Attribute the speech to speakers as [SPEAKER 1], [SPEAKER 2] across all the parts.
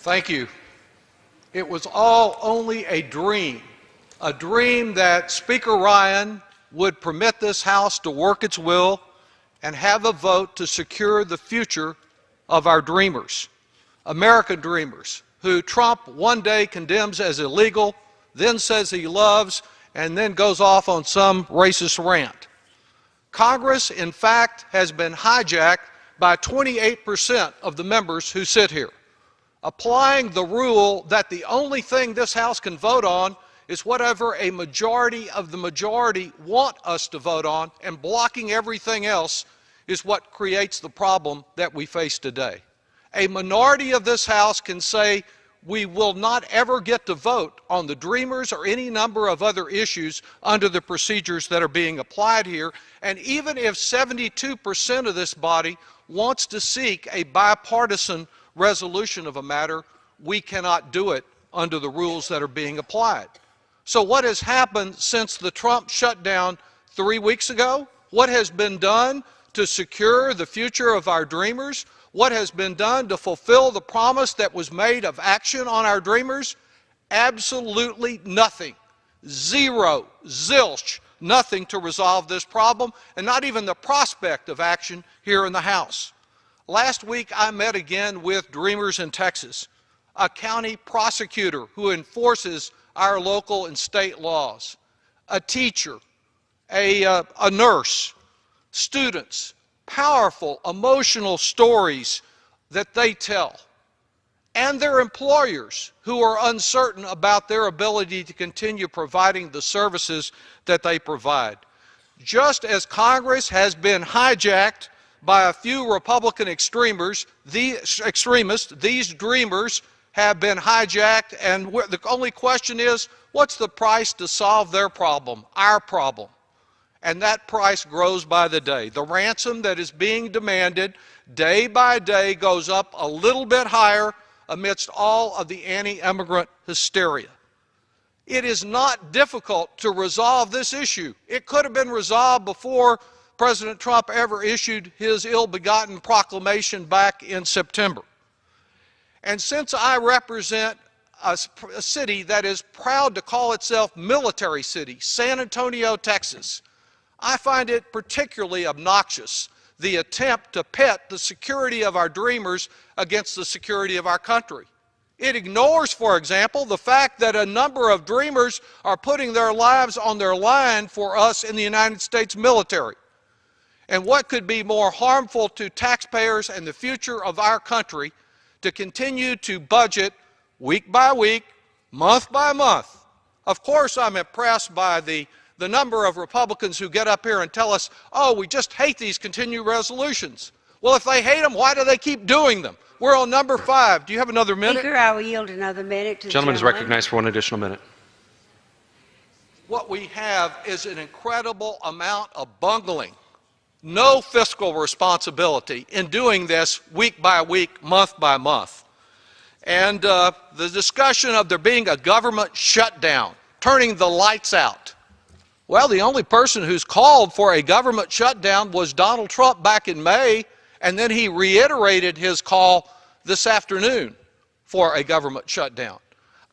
[SPEAKER 1] Thank you. It was all only a dream that Speaker Ryan would permit this House to work its will and have a vote to secure the future of our dreamers, American dreamers, who Trump one day condemns as illegal, then says he loves, and then goes off on some racist rant. Congress, in fact, has been hijacked by 28% of the members who sit here, applying the rule that the only thing this House can vote on is whatever a majority of the majority want us to vote on, and blocking everything else is what creates the problem that we face today. A minority of this House can say we will not ever get to vote on the Dreamers or any number of other issues under the procedures that are being applied here, and even if 72% of this body wants to seek a bipartisan resolution of a matter, we cannot do it under the rules that are being applied. So what has happened since the Trump shutdown 3 weeks ago? What has been done to secure the future of our dreamers? What has been done to fulfill the promise that was made of action on our dreamers? Absolutely nothing. Zero, zilch, nothing to resolve this problem, and not even the prospect of action here in the House. Last week, I met again with dreamers in Texas, a county prosecutor who enforces our local and state laws, a teacher, a nurse, students, powerful, emotional stories that they tell, and their employers who are uncertain about their ability to continue providing the services that they provide. Just as Congress has been hijacked by a few Republican extremists, these dreamers have been hijacked, and the only question is, what's the price to solve their problem, our problem? And that price grows by the day. The ransom that is being demanded day by day goes up a little bit higher amidst all of the anti-immigrant hysteria. It is not difficult to resolve this issue. It could have been resolved before President Trump ever issued his ill-begotten proclamation back in September. And since I represent a city that is proud to call itself Military City, San Antonio, Texas, I find it particularly obnoxious, the attempt to pit the security of our dreamers against the security of our country. It ignores, for example, the fact that a number of dreamers are putting their lives on their line for us in the United States military. And what could be more harmful to taxpayers and the future of our country to continue to budget week by week, month by month? Of course, I'm impressed by the number of Republicans who get up here and tell us, oh, we just hate these continuing resolutions. Well, if they hate them, why do they keep doing them? We're on number 5. Do you have another minute?
[SPEAKER 2] Speaker, I will yield another minute to the
[SPEAKER 3] gentleman is recognized for one additional minute.
[SPEAKER 1] What we have is an incredible amount of bungling, no fiscal responsibility in doing this week by week, month by month. And the discussion of there being a government shutdown, turning the lights out. Well, the only person who's called for a government shutdown was Donald Trump back in May, and then he reiterated his call this afternoon for a government shutdown.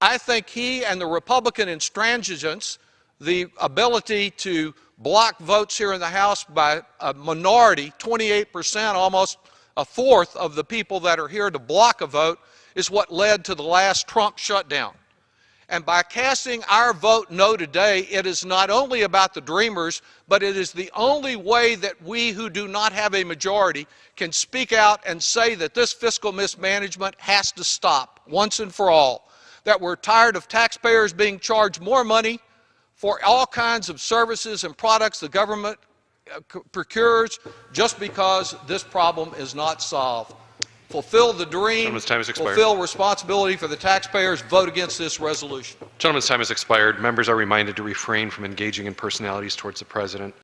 [SPEAKER 1] I think he and the Republican intransigence, the ability to block votes here in the House by a minority, 28%, almost a fourth of the people that are here to block a vote, is what led to the last Trump shutdown. And by casting our vote no today, it is not only about the dreamers, but it is the only way that we who do not have a majority can speak out and say that this fiscal mismanagement has to stop once and for all, that we're tired of taxpayers being charged more money for all kinds of services and products the government procures just because this problem is not solved. Fulfill the dream, fulfill responsibility for the taxpayers, vote against this resolution.
[SPEAKER 3] Gentleman's time has expired. Members are reminded to refrain from engaging in personalities towards the President.